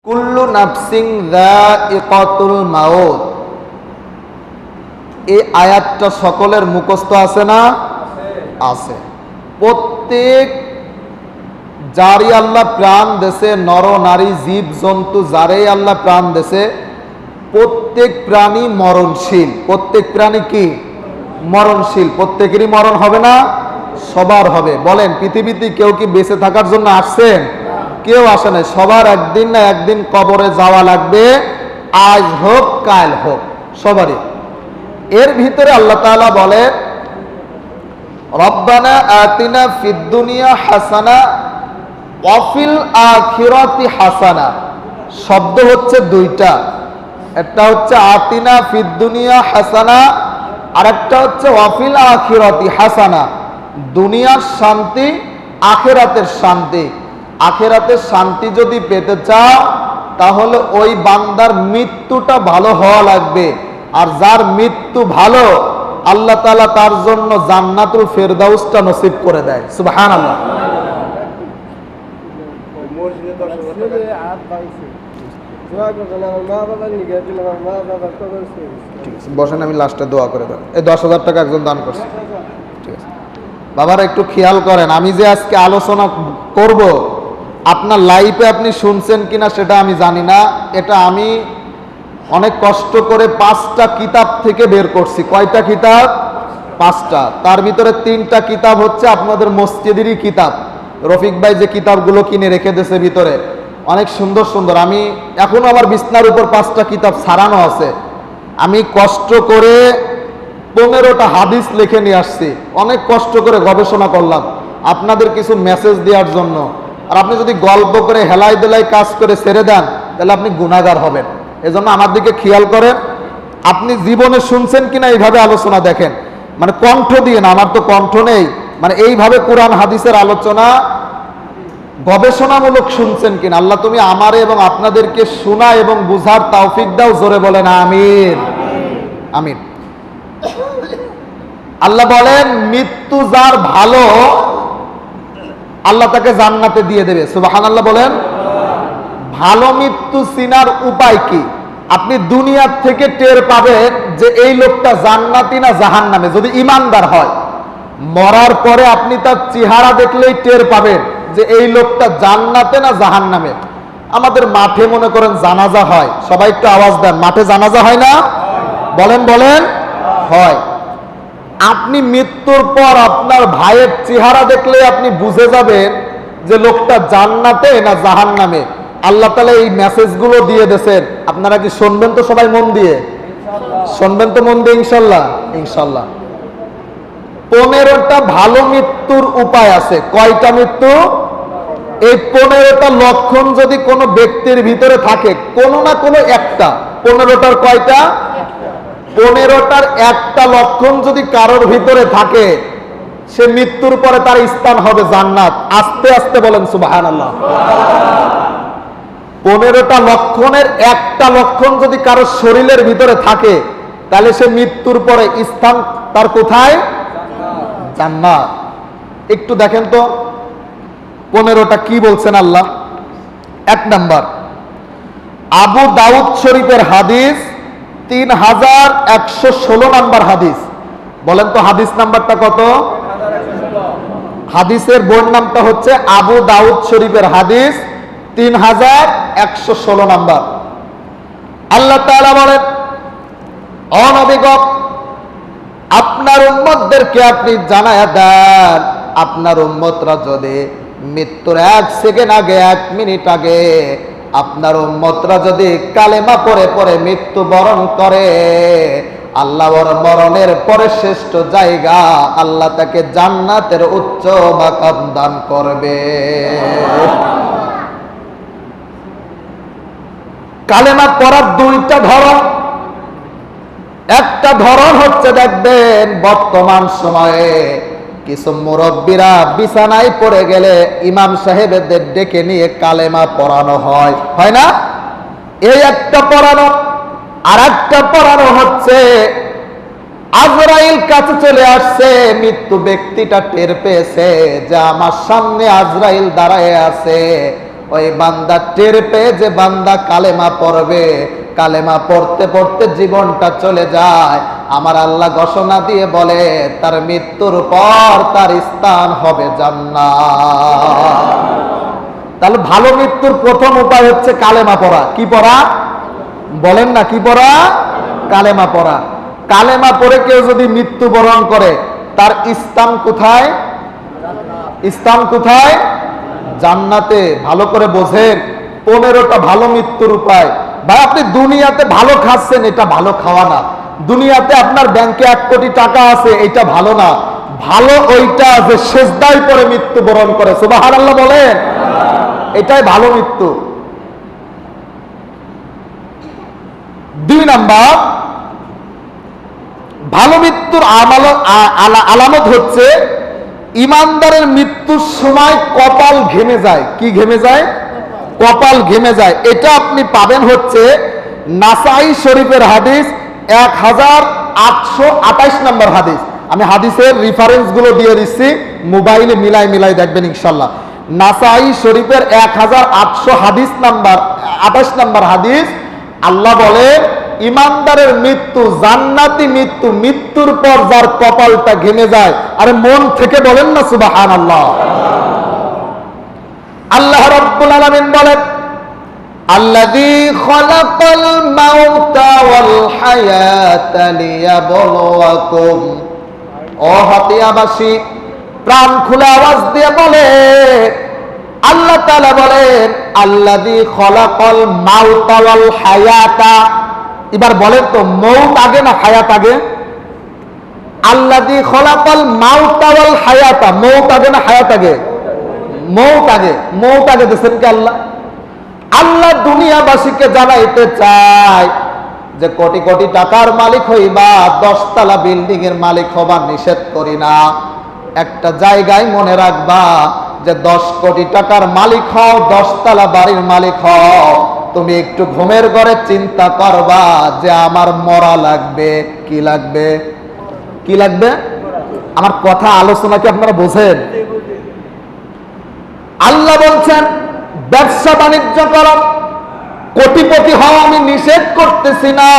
কুল্লু নাফসিং যায়িকাতুল মাউত, এই আয়াতটা সকলের মুখস্থ আছে না? আছে। প্রত্যেক যারই আল্লাহ প্রাণ দেশে, নর নারী জীব জন্তু যারাই আল্লাহ প্রাণ দেশে, প্রত্যেক প্রাণী মরণশীল। প্রত্যেক প্রাণী কি? মরণশীল। প্রত্যেকেরই মরণ হবে না? সবার হবে। বলেন, পৃথিবীতে কেউ কি বেঁচে থাকার জন্য আসছেন? কেউ আসে নাই। সবার একদিন না একদিন কবরে যাওয়া লাগবে, আজ হোক কাল হোক, সবারই। এর ভিতরে আল্লাহ তাআলা বলে, রব্বানা আতিনা ফিদ দুনিয়া হাসানা ওয়া ফিল আখিরাতি হাসানা। শব্দ হচ্ছে দুইটা, একটা হচ্ছে আতিনা ফিদ দুনিয়া হাসানা, আর একটা হচ্ছে ওয়া ফিল আখিরাতি হাসানা। দুনিয়ার শান্তি, আখিরাতের শান্তি। আখিরাতের শান্তি যদি পেতে চাও তাহলে ওই বান্দার মৃত্যুটা ভালো হওয়া লাগবে। আর যার মৃত্যু ভালো, আল্লাহ তাআলা তার জন্য জান্নাতুল ফেরদাউসটা নসিব করে দেয়। সুবহানাল্লাহ। বসেন, আমি লাস্টে দোয়া করে দেব। এই 10,000 টাকা একজন দান করছে। ঠিক আছে বাবারা, একটু খেয়াল করেন, আমি যে আজকে আলোচনা করব আপনার লাইফে আপনি শুনছেন কিনা সেটা আমি জানি না। এটা আমি অনেক কষ্ট করে 5টা কিতাব থেকে বের করছি। কয়টা কিতাব? 5টা। তার ভিতরে 3টা কিতাব হচ্ছে আপনাদের মসজিদেরই কিতাব। রফিক ভাই যে কিতাবগুলো কিনে রেখে দিয়েছে ভিতরে, অনেক সুন্দর সুন্দর। আমি এখনো আমার বিছনার উপর 5টা কিতাব ছাড়ানো আছে। আমি কষ্ট করে 15টা হাদিস লিখে নিয়ে আসছি। অনেক কষ্ট করে গবেষণা করলাম আপনাদের কিছু মেসেজ দেওয়ার জন্য। আর আপনি যদি গল্প করে হেলাই দেলাই কাজ করে ছেড়ে দেন তাহলে আপনি গুনাহগার হবেন। এজন্য আমার দিকে খেয়াল করেন। আপনি জীবনে শুনছেন কিনা এইভাবে আলোচনা দেখেন, মানে কণ্ঠ দিয়ে না, আমার তো কণ্ঠ নেই, মানে এইভাবে কোরআন হাদিসের আলোচনা গবেষণামূলক শুনছেন কিনা। আল্লাহ তুমি আমারে এবং আপনাদেরকে শোনা এবং বুঝার তৌফিক দাও। জোরে বলেন আমিন। আমিন। আল্লাহ বলেন, মৃত্যু যার ভালো আল্লাহ তাকে জান্নাতে দিয়ে দেবে। সুবহানাল্লাহ বলেন। ভালো মৃত্যু চিনার উপায় কি? আপনি দুনিয়ার থেকে টের পাবেন যে এই লোকটা জান্নাতি না জাহান্নামে, যদি ইমানদার হয়। মরার পরে আপনি তার চেহারা দেখলেই টের পাবেন যে এই লোকটা জান্নাতে না জাহান্নামে। আমাদের মাঠে মনে করেন জানাজা হয়, সবাই একটু আওয়াজ দেন, মাঠে জানাজা হয় না? বলেন বলেন। হয়। আপনি মৃত্যুর পর আপনার ভাইয়ের চেহারা দেখলে আপনি বুঝে যাবেন যে লোকটা জান্নাতে না জাহান্নামে। আল্লাহ তাআলা এই মেসেজগুলো দিয়ে দিয়েছেন। আপনারা কি শুনবেন তো? সবাই মন দিয়ে শুনবেন তো? মন দিয়ে ইনশাআল্লাহ। ইনশাআল্লাহ 15টা ভালো মৃত্যুর উপায় আছে। কয়টা মৃত্যু? এই 15টা লক্ষণ যদি কোনো ব্যক্তির ভিতরে থাকে, কোনো না কোনো একটা। 15টার কয়টা? 15টার একটা লক্ষণ যদি কারোর ভিতরে থাকে, সে মৃত্যুর পরে তার স্থান হবে জান্নাত। আস্তে আস্তে বলেন সুবহানাল্লাহ। 15টা লক্ষণের একটা লক্ষণ যদি কারোর শরীরের ভিতরে থাকে, তাহলে সে মৃত্যুর পরে স্থান তার কোথায়? জান্নাত। একটু দেখেন তো 15টা কি বলছেন আল্লাহ। 1 নাম্বার, আবু দাউদ শরীফের হাদিস 3116 নাম্বার হাদিস। বলেন তো হাদিস নাম্বারটা কত? হাদিসের বইয়ের নামটা হচ্ছে আবু দাউদ শরীফের হাদিস 3116 নাম্বার। আল্লাহ তাআলা বলেন, ও নবী গো, আপনার উম্মতদেরকে আপনি জানায়া দেন, আপনার উম্মতরা যদি মৃত্যুর 1 সেকেন্ড আগে, 1 মিনিট আগে আপনার উম্মতরা যদি কালেমা পড়ে পড়ে মৃত্যুবরণ করে, আল্লাহর মরণের পরে শ্রেষ্ঠ জায়গা, আল্লাহ তাকে জান্নাতের উচ্চ মাকাম দান করবে। কালেমা পড়ার 2টা ধরন। একটা ধরন হচ্ছে, দেখবেন বর্তমান সময়ে কিছু মুরব্বীরা বিছানায় পড়ে গেলে ইমাম সাহেবদের ডেকে নিয়ে কালেমা পড়ানো হয়, হয় না? এই একটা পড়ানো। আর একটা পড়ানো হচ্ছে, আজরাইল কাছে চলে আসছে, মৃত্যু ব্যক্তিটা টের পেয়েছে যে আমার সামনে আজরাইল দাঁড়ায় আছে, ওই বান্দা টের পেয়ে যে বান্দা কালেমা পড়বে, কালেমা পড়তে পড়তে জীবনটা চলে যায়, আমার আল্লাহ ঘোষণা দিয়ে বলে তার মৃত্যুর পর তার স্থান হবে জান্নাত। তাহলে ভালো মৃত্যুর প্রথম উপায় হচ্ছে কালেমা পড়া। কি পড়া বলেন না? কি পড়া? কালেমা পড়া। কালেমা পড়ে কেউ যদি মৃত্যুবরণ করে তার স্থান কোথায়? স্থান কোথায়? জান্নাতে। ভালো করে বোঝেন, 15টা ভালো মৃত্যুর উপায়। ভাই আপনি দুনিয়াতে ভালো খাচ্ছেন, এটা ভালো খাওয়া না। দুনিয়াতে আপনার ব্যাংকে 1 কোটি টাকা আছে, এটা ভালো না। ভালো ওইটা যে সেজদায় পড়ে মৃত্যুবরণ করে, সুবহানাল্লাহ বলেন, এটাই ভালো মৃত্যু। 2 নাম্বার ভালো মৃত্যুর আলামত হচ্ছে ইমানদারের মৃত্যুর সময় কপাল ঘেমে যায়। কি ঘেমে যায়? কপাল ঘেমে যায়। এটা আপনি পাবেন হচ্ছে নাসাই শরীফের হাদিস 1828 নম্বর হাদিস। আমি হাদিসের রেফারেন্স গুলো দিয়ে দিচ্ছি, মোবাইলে মিলাই দেখবেন ইনশাল্লাহ। নাসাই শরীফের 1800 হাদিস নাম্বার 28 নম্বর হাদিস। আল্লাহ বলে ইমানদারের মৃত্যু জান্নাতি মৃত্যু, মৃত্যুর পর যার কপালটা ঘেমে যায়। আরে মন থেকে বলেন না সুবহানাল্লাহ। আল্লাহ রাব্বুল আলামিন বলেন আল্লাযী খালাকাল মাউতা ওয়াল হায়াতা লিয়াবলুয়াকুম। ও হাতিয়াবাসী, প্রাণ খুলে আওয়াজ দিয়ে বলে, আল্লাহ তাআলা বলেন আল্লাযী খালাকাল মাউতা ওয়াল হায়াতা। এবার বলেন তো, মৌত আগে না হায়াত আগে? আল্লাযী খালাকাল মাউতা ওয়াল হায়াতা, মৌত আগে না হায়াত আগে? মৌত আগে। মৌত আগে দিয়েছেন কি আল্লাহ? আল্লাহ দুনিয়াবাসীকে জানাইতে চায় যে কোটি কোটি টাকার মালিক হইবা, 10 তলা বিল্ডিং এর মালিক হবা নিষেধ করি না। একটা জায়গায় মনে রাখবা যে 10 কোটি টাকার মালিক হও, 10 তলা বাড়ির মালিক হও, তুমি একটু ঘুমের ঘরে চিন্তা করবা যে আমার মরা লাগবে। কি লাগবে? কি লাগবে? আমার কথা আলোচনা কি আপনারা বোঝেন? আল্লাহ বলছেন ব্যবসা বাণিজ্য করো, কোটিপতি হও, আমি নিষেধ করতেছি না।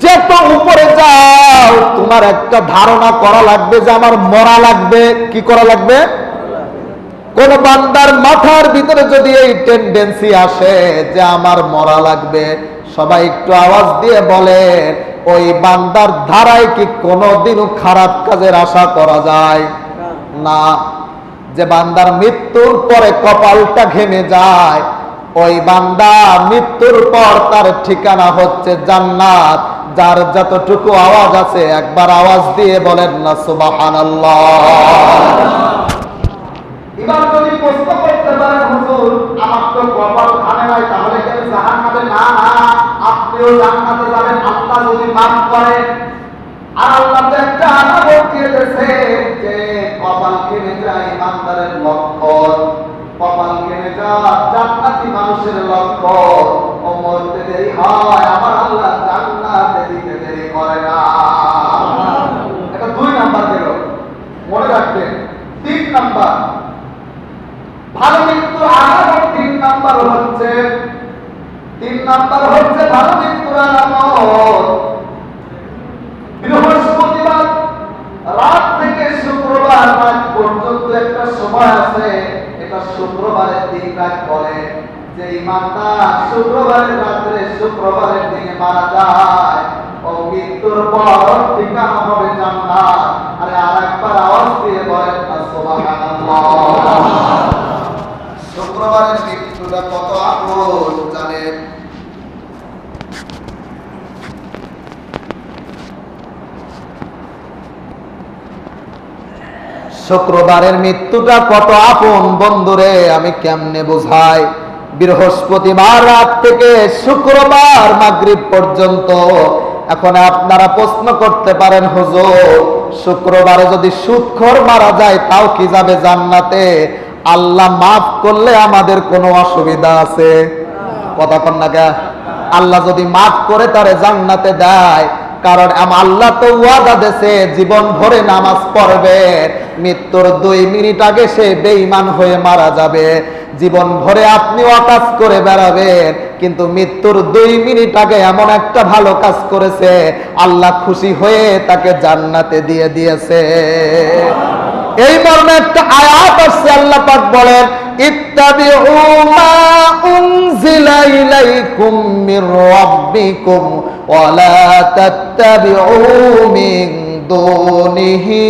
যত উপরে যাও তোমার একটা ধারণা করা লাগবে যে আমার মরা লাগবে। কি করা লাগবে? কোন বান্দার মাথার ভিতরে যদি এই টেন্ডেন্সি আসে যে আমার মরা লাগবে, সবাই একটু আওয়াজ দিয়ে বলেন ওই বান্দার ধারায় কি কোনোদিনও খারাপ কাজের আশা করা যায় না। যে বান্দার মৃত্যুর পরে কপালটা ঘেমে যায়, ওই বান্দা মৃত্যুর পর তার ঠিকানা হচ্ছে জান্নাত। যার যতটুকু আওয়াজ আছে একবার আওয়াজ দিয়ে বলেন না সুবহানাল্লাহ। এবার যদি প্রশ্ন করতে পারেন হুজুর আমার তো কপাল খানে নাই, তাহলে কি আমি জাহান্নামে? না, আপনিও জান্নাতে যাবেন আল্লাহ যদি মাফ করেন। আর আল্লাহ তো একটা আলামত দিয়েছে যে কপাল ঘেমে যায় ইমানদারের লক্ষণ, কপাল ঘেমে যায় জান্নাতি মানুষের লক্ষণ। ও মরতে দেরি হয়, আমার আল্লাহ জান্নাতে দিতে দেরি করে না। এটা 2 নাম্বার দিল, মনে রাখবেন। 3 নাম্বার ভালো মৃত্যুর আলামত। 3 নাম্বার হচ্ছে ভালো মৃত্যুর আলামত বৃহস্পতিবার রাত থেকে শুক্রবার রাত পর্যন্ত একটা সময় আছে, এটা শুক্রবারের দিন রাত বলে। যে ইমানদার শুক্রবারের রাত্রে শুক্রবারের দিনে মারা যায়, ও মৃত্যুর পর ঠিকানা হবে জান্নাত। আরে আরেকবার আওয়াজ দিয়ে বলেন না সুবহানাল্লাহ। শুক্রবারের মৃত্যুটা কত আপন জানেন? শুক্রবারের মৃত্যুটা কত আপন বন্ধুরে, আমি কেমনে বোঝাই? বৃহস্পতিবার রাত থেকে শুক্রবার মাগরিব পর্যন্ত। এখন আপনারা প্রশ্ন করতে পারেন হুজুর শুক্রবারে যদি সুদখোর মারা যায় তাও কি যাবে জান্নাতে? আল্লাহ মাফ করলে আমাদের কোনো অসুবিধা আছে? কথা কন না কে? আল্লাহ যদি মাফ করে তারে জান্নাতে দেয়, কারণ আল্লাহ তো ওয়াদা দেছে জীবন ভরে নামাজ পড়বে, মৃত্যুর 2 মিনিট আগে সে বেঈমান হয়ে মারা যাবে। জীবন ভরে আপনি অকাজ করে বেড়াবেন, কিন্তু মৃত্যুর 2 মিনিট আগে এমন একটা ভালো কাজ করেছে, আল্লাহ খুশি হয়ে তাকে জান্নাতে দিয়ে দিয়েছে। এই মর্মে একটা আয়াত আছে, আল্লাহ পাক বলেন, ইত্তাবিউ মা উনজিলা ইলাইকুম মির রাব্বিকুম ওয়া লা তাত্তাবিউ মিন দুনিহি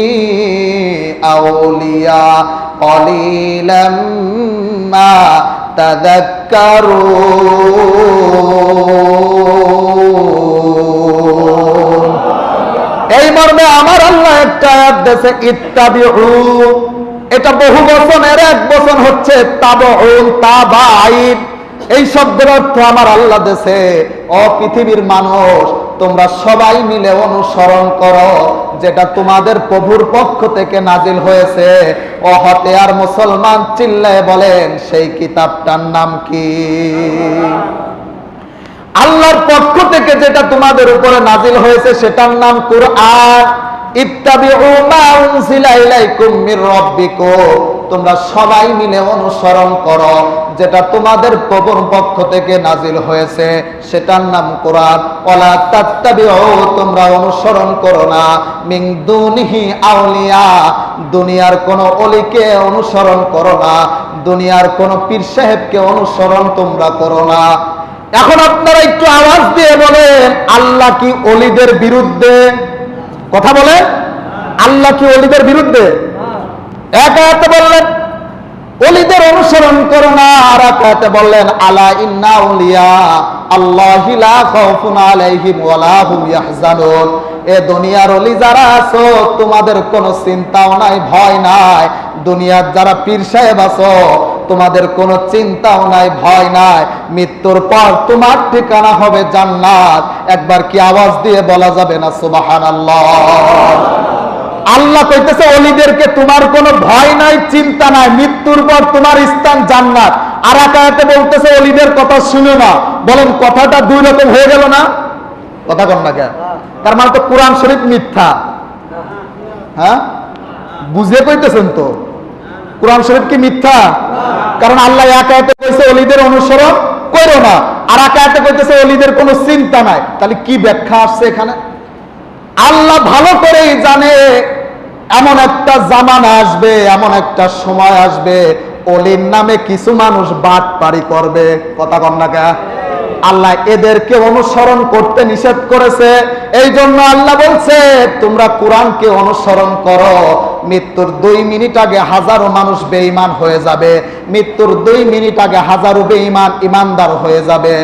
আউলিয়া ক্বালিলাম মা তাযাক্কারুন। এই মর্মে আমার আল্লাহ একটা আয়াত দেশে ইত্তাবিউ, এটা বহু বচনের এক বচন হচ্ছে তাবউন, তাবাইন। এই শব্দের অর্থ আমার আল্লাহ দেশে, ও পৃথিবীর মানুষ, তোমরা সবাই মিলে অনুসরণ করো যেটা তোমাদের প্রভুর পক্ষ থেকে নাজিল হয়েছে। ও হতে আর মুসলমান চিল্লায় বলেন, সেই কিতাবটার নাম কি? আল্লাহর পক্ষ থেকে যেটা তোমাদের উপরে নাজিল হয়েছে সেটার নাম কুরআন। ইত্তাবিউ মা উনজিলা ইলাইকুম মির রাব্বিকুম, তোমরা সবাই মিলে অনুসরণ করো যেটা তোমাদের প্রভুর পক্ষ থেকে নাজিল হয়েছে, সেটার নাম কোরআন। ওয়ালা তাত্তাবিউ, তোমরা অনুসরণ করো না, মিন দুনিহি আউলিয়া, দুনিয়ার কোন ওলিকে অনুসরণ করো না, দুনিয়ার কোন পীর সাহেবকে অনুসরণ তোমরা করো না। এখন আপনারা একটু আওয়াজ দিয়ে বলেন, আল্লাহ কি ওলিদের বিরুদ্ধে? কথা বলেন, আল্লাহ কি ওলিদের বিরুদ্ধে? এক আয়াতে বললেন ওলিদের অনুসরণ করো না, আর এক আয়াতে বললেন আলা ইন্না আউলিয়া আল্লাহি লা খাউফুন আলাইহিম ওয়া লা হুম ইয়াহজানুন। এ দুনিয়ার ওলি যারা আছো, তোমাদের কোনো চিন্তাও নাই, ভয় নাই। দুনিয়ার যারা পীর সাহেব আছো, তোমাদের কোনো চিন্তাও নাই, ভয় নাই। মৃত্যুর পর তোমার ঠিকানা হবে জান্নাত। একবার কি আওয়াজ দিয়ে বলা যাবে না সুবহানাল্লাহ? আল্লাহ কইতেছে ওলিদেরকে, তোমার কোনো ভয় নাই, চিন্তা নাই, মৃত্যুর পর তোমার স্থান জান্নাত। আর এক আয়াতে বলতেছে ওলিদের কথা শুনে না। বলেন কথাটা 2 রকম হয়ে গেল না? কথা কন না কেন? তার মানে তো কোরআন শরীফ মিথ্যা। হ্যাঁ, বুঝে কইতেছেন তো? কোরআন শরীফ কি মিথ্যা? কারণ আল্লাহ এক আয়াতে কইছে ওলিদের অনুসরণ করো না, আর এক আয়াতে কইতেছে ওলিদের কোনো চিন্তা নাই। তাহলে কি ব্যাখ্যা আসছে এখানে? আল্লাহ ভালো করেই জানে এমন একটা জামানা আসবে, এমন একটা সময় আসবে, ওলির নামে কিছু মানুষ বাটপারি করবে। কথা কন না কে? আল্লাহ এদেরকে অনুসরণ করতে নিষেধ করেছে। এই জন্য আল্লাহ বলছে তোমরা কোরআনকে অনুসরণ করো। মৃত্যুর 2 মিনিট আগে হাজারো মানুষ বেঈমান হয়ে যাবে, মৃত্যুর 2 মিনিট আগে হাজারো বেঈমান ইমানদার হয়ে যাবে।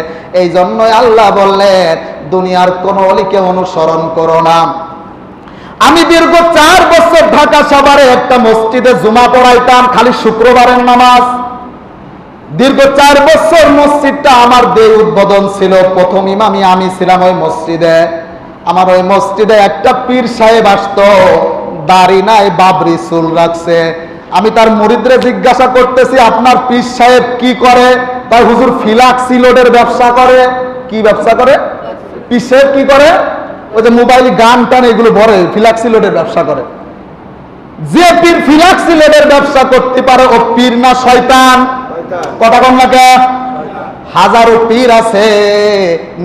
এই জন্যই আল্লাহ বললেন দুনিয়ার কোন ওলিকে অনুসরণ করো না। আমি দীর্ঘ 4 বছর ঢাকা সাভারে একটা মসজিদে জুমা পড়াইতাম, খালি শুক্রবারের নামাজ। দীর্ঘ 4 বছর মসজিদটা আমার দিয়ে উদ্বোধন ছিল। প্রথম ইমামি আমি ছিলাম ওই মসজিদে। আমার ওই মসজিদে একটা পীর সাহেব আসতো, দাড়ি নাই, বাবরি চুল রাখছে। আমি তার মুরিদরে জিজ্ঞাসা করতেছি আপনার পীর সাহেব কি করে? তাই হুজুর ফিলাক্সি লোডের ব্যবসা করে। কি ব্যবসা করে? পীর সাহেব কি করে? ওই যে মোবাইল গান টান এগুলো ভরে, ফিলাক্সি লোডের ব্যবসা করে। যে পীর ফিলাক্সি লোডের ব্যবসা করতে পারে ও পীর না শয়তান? কথা কম না কে? হাজারো পীর আছে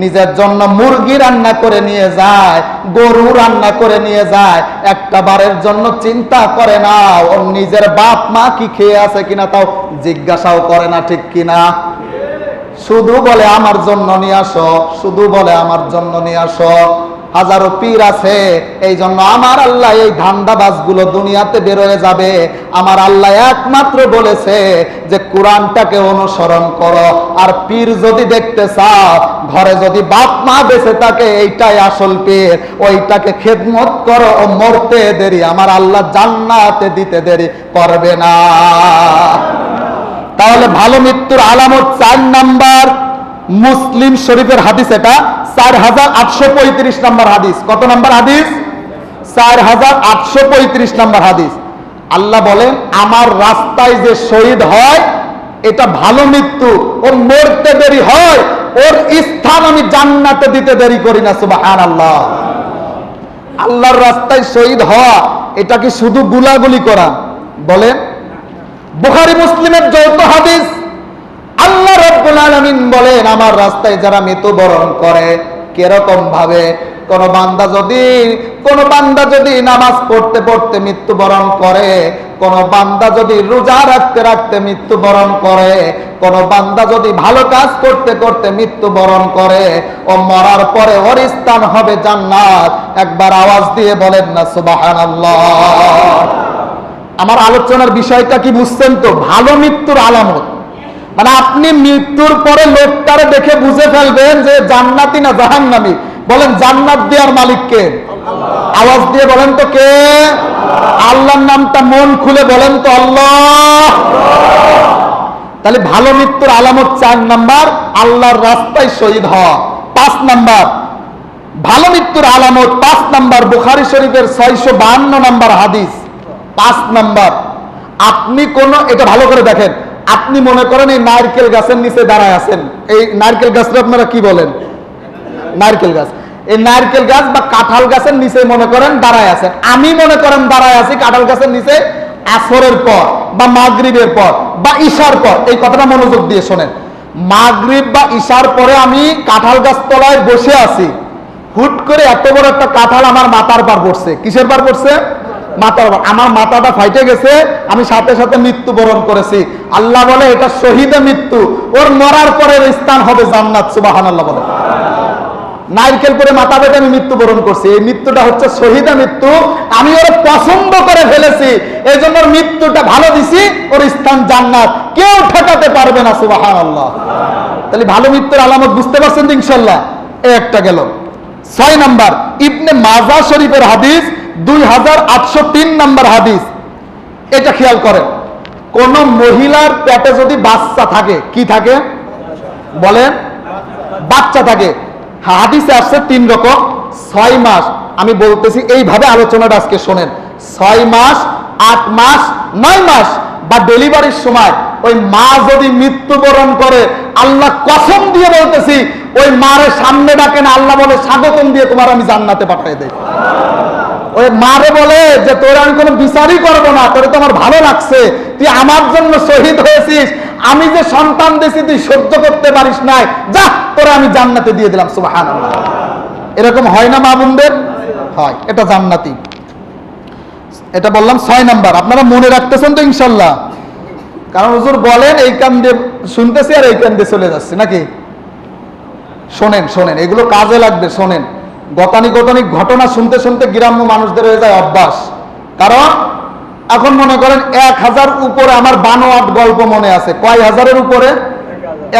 নিজের জন্য মুরগি রান্না করে নিয়ে যায়, গরু রান্না করে নিয়ে যায়, একটা বারের জন্য চিন্তা করে না ওর নিজের বাপ মা কি খেয়ে আছে কিনা তাও জিজ্ঞাসাও করে না, ঠিক কিনা? শুধু বলে আমার জন্য নিয়ে আসো, শুধু বলে আমার জন্য নিয়ে আসো। হাজারো পীর আছে। এই জন্য আমার আল্লাহ এই ধান্দাবাজগুলো দুনিয়াতে বের হয়ে যাবে। আমার আল্লাহ একমাত্র বলেছে যে কোরআনটাকে অনুসরণ করো। আর পীর যদি দেখতে চাও, ঘরে যদি বাপ মা বেঁচে থাকে, এইটাই আসল পীর, ওইটাকে খেদমত করো। ও মরতে দেরি আমার আল্লাহ জান্নাতে দিতে দেরি করবে না। তাহলে ভালো মৃত্যুর আলামত 4 নাম্বার, মুসলিম শরীফের হাদিস, এটা 4835 নাম্বার হাদিস। কত নাম্বার হাদিস? 4835 নাম্বার হাদিস। আল্লাহ বলেন আমার রাস্তায় যে শহীদ হয় এটা ভালো মৃত্যু, ওর মরতে দেরি হয়, ওর স্থান আমি জান্নাতে দিতে দেরি করি না। সুবহানাল্লাহ। আল্লাহর রাস্তায় শহীদ হওয়া এটা কি শুধু গুলাগুলি করা? বলেন, বুখারী মুসলিমের যৌথ হাদিস আল্লাহ রাব্বুল আলামিন বলেন, আমার রাস্তায় যারা মৃত্যুবরণ করে কিরকম ভাবে, কোন বান্দা যদি নামাজ পড়তে পড়তে মৃত্যুবরণ করে, কোন বান্দা যদি রোজা রাখতে রাখতে মৃত্যুবরণ করে, কোন বান্দা যদি ভালো কাজ করতে করতে মৃত্যুবরণ করে, ও মরার পরে ওর স্থান হবে জান্নাত। একবার আওয়াজ দিয়ে বলেন না সুবহানাল্লাহ। আমার আলোচনার বিষয়টা কি বুঝছেন তো? ভালো মৃত্যুর আলামত মানে আপনি মৃত্যুর পরে লোকটারে দেখে বুঝে ফেলবেন যে জান্নাতি না জাহান্নামী। বলেন জান্নাত দেওয়ার মালিক কে? আওয়াজ দিয়ে বলেন তো কে? আল্লাহর নামটা মন খুলে বলেন তো আল্লাহ। তাহলে ভালো মৃত্যুর আলামত 4 নাম্বার, আল্লাহর রাস্তায় শহীদ হওয়া। 5 নাম্বার ভালো মৃত্যুর আলামত, 5 নাম্বার বুখারী শরীফের 652 নাম্বার হাদিস। 5 নাম্বার, আপনি কোন, এটা ভালো করে দেখেন, আপনি মনে করেন এই নারকেল গাছের নিচে দাঁড়ায় আছেন। এই নারকেল গাছটা আপনারা কি বলেন? নারকেল গাছ। এই নারকেল গাছ বা কাঁঠাল গাছের নিচে মনে করেন দাঁড়ায় আছেন। আমি মনে করেন দাঁড়ায় আছি কাঁঠাল গাছের নিচে আসরের পর বা মাগরিবের পর বা ঈশার পর। এই কথাটা মনোযোগ দিয়ে শোনেন। মাগরিব বা ঈশার পরে আমি কাঁঠাল গাছ তলায় বসে আছি, হুট করে এত বড় একটা কাঁঠাল আমার মাথার পার পড়ছে। কিসের পার পড়ছে? মাথার পার। আমার মাথাটা ফাইটে গেছে, আমি সাথে সাথে মৃত্যুবরণ করেছি। আল্লাহ বলে এটা শহীদে মৃত্যু, ওর মরার পরের স্থান হবে জান্নাত। সুবহানাল্লাহ বলে। নারকেল পরে মাথা বেঁধে আমি মৃত্যুবরণ করছি, এই মৃত্যুটা হচ্ছে শহীদে মৃত্যু। আমি ওর পছন্দ করে ফেলেছি, এই জন্য মৃত্যুটা ভালো দিছি, ওর স্থান জান্নাত, কেউ ঠেকাতে পারবে না। সুবহানাল্লাহ। তাহলে ভালো মৃত্যুর আলামত বুঝতে পারছেন তো ইনশাআল্লাহ? একটা গেল। 6 নাম্বার ইবনে মাজাহ শরীফের হাদিস 2803 নাম্বার হাদিস। এটা খেয়াল করেন, কোন মহিলার পেটে যদি বাচ্চা থাকে, কি থাকে বলেন? বাচ্চা থাকে। হাদিসে আসছে 3 রকম। 6 মাস, আমি বলতেছি এইভাবে আলোচনাটা আজকে শোনেন। 6 মাস, 8 মাস, 9 মাস বা ডেলিভারির সময় ওই মা যদি মৃত্যুবরণ করে, আল্লাহ কসম দিয়ে বলতেছি, ওই মারে সামনে ডাকেন, আল্লাহ বলে স্বাগতম দিয়ে তোমার আমি জান্নাতে পাঠিয়ে দেই। ওই মারে বলে যে তোর আমি কোনো বিচারই করবো না, তোরে তো আমার ভালো লাগছে, তুই আমার জন্য শহীদ হয়েছিস, আমি যে সন্তান দিয়েছি তুই সহ্য করতে পারিস নাই, যা তোরে আমি জান্নাতে দিয়ে দিলাম। সুবহানাল্লাহ। এরকম হয় না মা বোনদের? হয়। এটা জান্নাতি। এটা বললাম 6 নাম্বার। আপনারা মনে রাখতেছেন তো ইনশাল্লাহ? কারণ হুজুর বলেন এই কান দিয়ে শুনতেছি আর এই কান দিয়ে চলে যাচ্ছে নাকি? শোনেন শোনেন, এগুলো কাজে লাগবে। শোনেন, গতানুগতিক ঘটনা শুনতে শুনতে গ্রাম্য মানুষদের হয়ে যায় অভ্যাস। কারণ এখন মনে করেন 1000 উপরে আমার বানোয়াট গল্প মনে আছে। কয় হাজারের উপরে?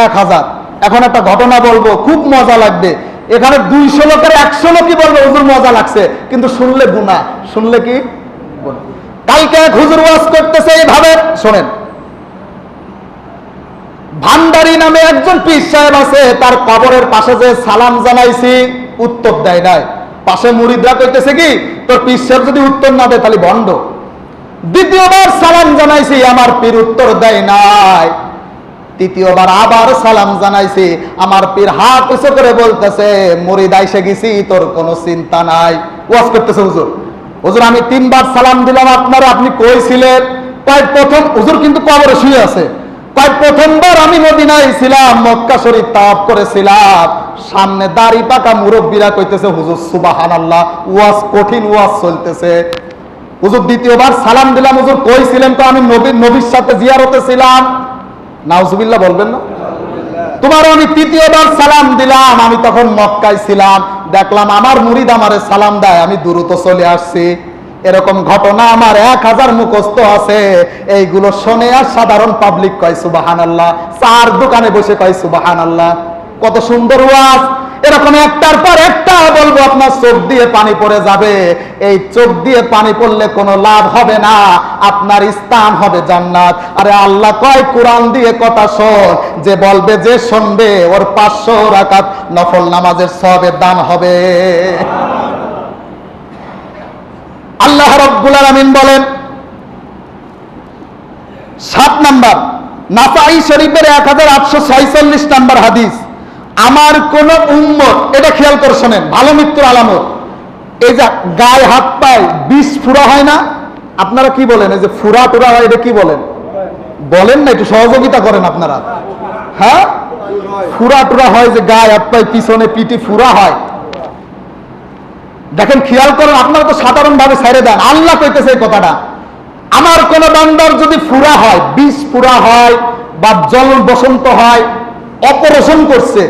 1000। এখন একটা ঘটনা বলবো, খুব মজা লাগবে। এখানে 200 লোকের 100 লোকই বলবে হুজুর মজা লাগছে, কিন্তু শুনলে গুনাহ। শুনলে কি? কালকে এক হুজুর ওয়াজ করতেছে এইভাবে, শোনেন। ভান্ডারী নামে একজন পীর সাহেব আছে, তার কবরের পাশে যে সালাম জানাইছি, উত্তর দেয় নাই। পাশে মুরিদরা কইতেছে কি, তোর পীর সাহেব যদি উত্তর না দেয় তাহলে ভণ্ড। দ্বিতীয়বার সালাম জানাইছি, আমার পীর উত্তর দেয় নাই। তৃতীয়বার আবার সালাম জানাইছি, আমার পীর হাত উঁচু করে বলতেছে, মুরিদ আইসে গেছি, তোর কোনো চিন্তা নাই। ওয়াজ করতেছে হুজুর, হুজুর আমি 3 বার সালাম দিলাম আপনারা, আপনি কই ছিলেন? কয় প্রথম, হুজুর কিন্তু কবরে শুয়ে আছে। কয় প্রথমবার আমি মদিনায় ছিলাম, মক্কা শরীফ তাওয়াফ করেছিলাম। সামনে দাড়ি পাকা মুরব্বীরা কইতেছে হুজুর সুবহানাল্লাহ, ওয়াজ কঠিন ওয়াজ চলতেছে। হুজুর দ্বিতীয়বার সালাম দিলাম, হুজুর কই ছিলেন? তো আমি নবীর সাথে জিয়ারতে ছিলাম। নাউজুবিল্লাহ বলবেন না? তোমার আমি তৃতীয়বার সালাম দিলাম, আমি তখন মক্কায় ছিলাম, দেখলাম আমার মুরিদ আমারে সালাম দেয়, আমি দ্রুত চলে আসছি। এরকম ঘটনা আমার 1000 মুখস্থ আছে। এইগুলো শুনে আর সাধারণ পাবলিক কয় সুবহানাল্লাহ, চার দোকানে বসে কয় সুবহানাল্লাহ। কত সুন্দর ওয়াজ! এরকম একটার পর একটা বলবো, আপনার চোখ দিয়ে পানি পড়ে যাবে। এই চোখ দিয়ে পানি পড়লে কোনো লাভ হবে না, আপনার স্থান হবে জান্নাত। আরে আল্লাহ কয় কোরআন দিয়ে কথা শোন, যে বলবে যে শুনবে ওর 500 রাকাত নফল নামাজের সওয়াবের দান হবে। আল্লাহ রাব্বুল আলামিন বলেন 7 নাম্বার নাসাই শরীফের 1846 নাম্বার হাদিস, আমার কোন উম্মত, এটা খেয়াল করে শোনেন, ভালো মৃত্যুর আলামত। এই যে গায়ে হাত পায় বিষ ফুরা হয় না, আপনারা কি বলেন? এই যে ফুরা টুরা হয়, এটা কি বলেন? বলেন না, একটু সহযোগিতা করেন আপনারা। হ্যাঁ, ফুরা টুরা হয়, যে গায়ে হাত পায়ে পিছনে পিঠে ফুরা হয়। দেখেন, খেয়াল করেন, আপনারা তো সাধারণ ভাবে ছেড়ে দেন, আল্লাহ কইতেছে এই কথাটা, আমার কোন বান্দার যদি ফুরা হয়, বিষ ফুরা হয় বা জল বসন্ত হয়, অপারেশন করছে,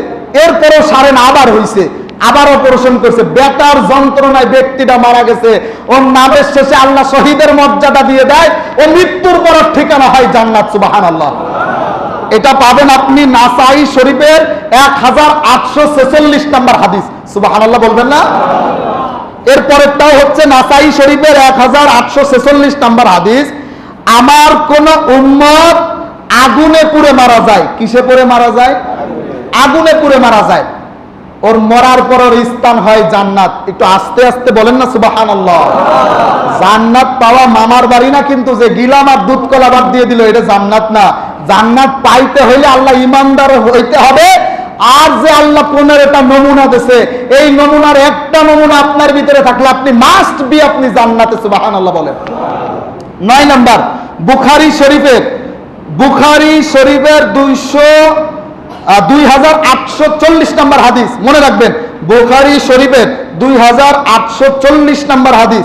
এরপরেও সারে না, আবার হইছে, আবার অপারেশন করছে, বেতার যন্ত্রণায় ব্যক্তিটা মারা গেছে, ওর নামের শেষে আল্লাহ শহীদের মর্যাদা দিয়ে দেয়, ও মৃত্যুর পর ঠিকানা হয় জান্নাত। সুবহানাল্লাহ। এটা পাবেন আপনি নাসাই শরীফের 1846 নম্বর হাদিস। সুবহানাল্লাহ বলবেন না? এরপরেরটাও হচ্ছে নাসাই শরীফের 1846 নম্বর হাদিস, আমার কোন উম্মত আগুনে পুড়ে মারা যায়। কিসে পুড়ে মারা যায়? আগুনে পুড়ে মারা যায়, ওর মরার পর ওর স্থান হয় জান্নাত। একটু আস্তে আস্তে বলেন না সুবহানাল্লাহ। জান্নাত পাওয়া মামার বাড়ি না, কিন্তু যে গিলাম আর দুধ কলা বাদ দিয়ে দিল, এটা জান্নাত না। জান্নাত পাইতে হইলে আল্লাহ ইমানদার হইতে হবে। আর যে আল্লাহ 15টা নমুনা দিয়েছে, এই নমুনার একটা নমুনা আপনার ভিতরে থাকলে আপনি মাস্ট বি, আপনি জান্নাতে। সুবহানাল্লাহ বলেন। 9 নাম্বার, বুখারী শরীফের 2840 নম্বর হাদিস, মনে রাখবেন, বুখারী শরীফের 2840 নম্বর হাদিস,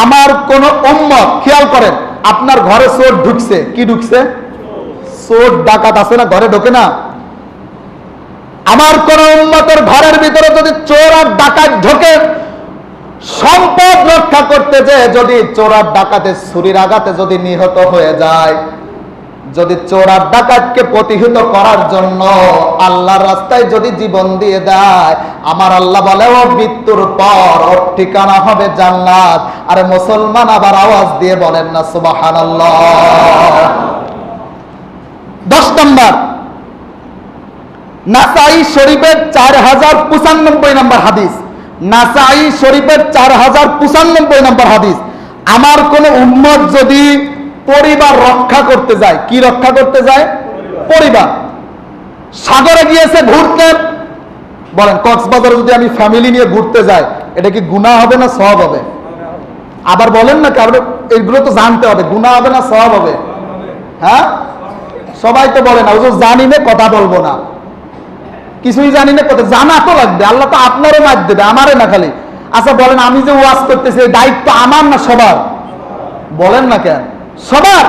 আমার কোন উম্মত, খেয়াল করেন, আপনার ঘরে চোর ঢুকছে, কি ঢুকছে? চোর ডাকাত আছে না, ঘরে ঢোকে না? আমার কোন উম্মতের ঘরের ভিতরে যদি চোর আর ডাকাত ঢোকে, সম্পদ রক্ষা করতে যে যদি চোর আর ডাকাতের ছুরির আঘাতে যদি নিহত হয়ে যায়, যদি চোর আর ডাকাতকে প্রতিহত করার জন্য আল্লাহর রাস্তায় যদি জীবন দিয়ে দেয়, আমার আল্লাহ বলে ও মৃত্যুর পর ওর ঠিকানা হবে জান্নাত। আরে মুসলমান আবার আওয়াজ দিয়ে বলেন না সুবহানাল্লাহ। 10 নম্বর, নাসাই শরীফের 4095 নম্বর হাদিস, নাসাই শরীফের 4095 নম্বর হাদিস, আমার কোন উম্মত যদি পরিবার রক্ষা করতে যায়, কি রক্ষা করতে যায়? পরিবার। সাগরে গিয়েছে ঘুরতে, বলেন কক্সবাজারে যদি আমি ফ্যামিলি নিয়ে ঘুরতে যাই, এটা কি গুনাহ হবে না সওয়াব হবে? আবার বলেন না, কারণ এগুলো তো জানতে হবে, গুনাহ হবে না সওয়াব হবে? হ্যাঁ, সবাই তো বলে না, হুজুর জানি না, কথা বলবো না, কিছুই জানি না, কথা জানা তো লাগবে। আল্লাহ তো আপনারও মার দেবে, আমারে না খালি। আচ্ছা বলেন, আমি যে ওয়াজ করতেছি, এই দায়িত্ব আমার না সবার? বলেন না কেন? সবার।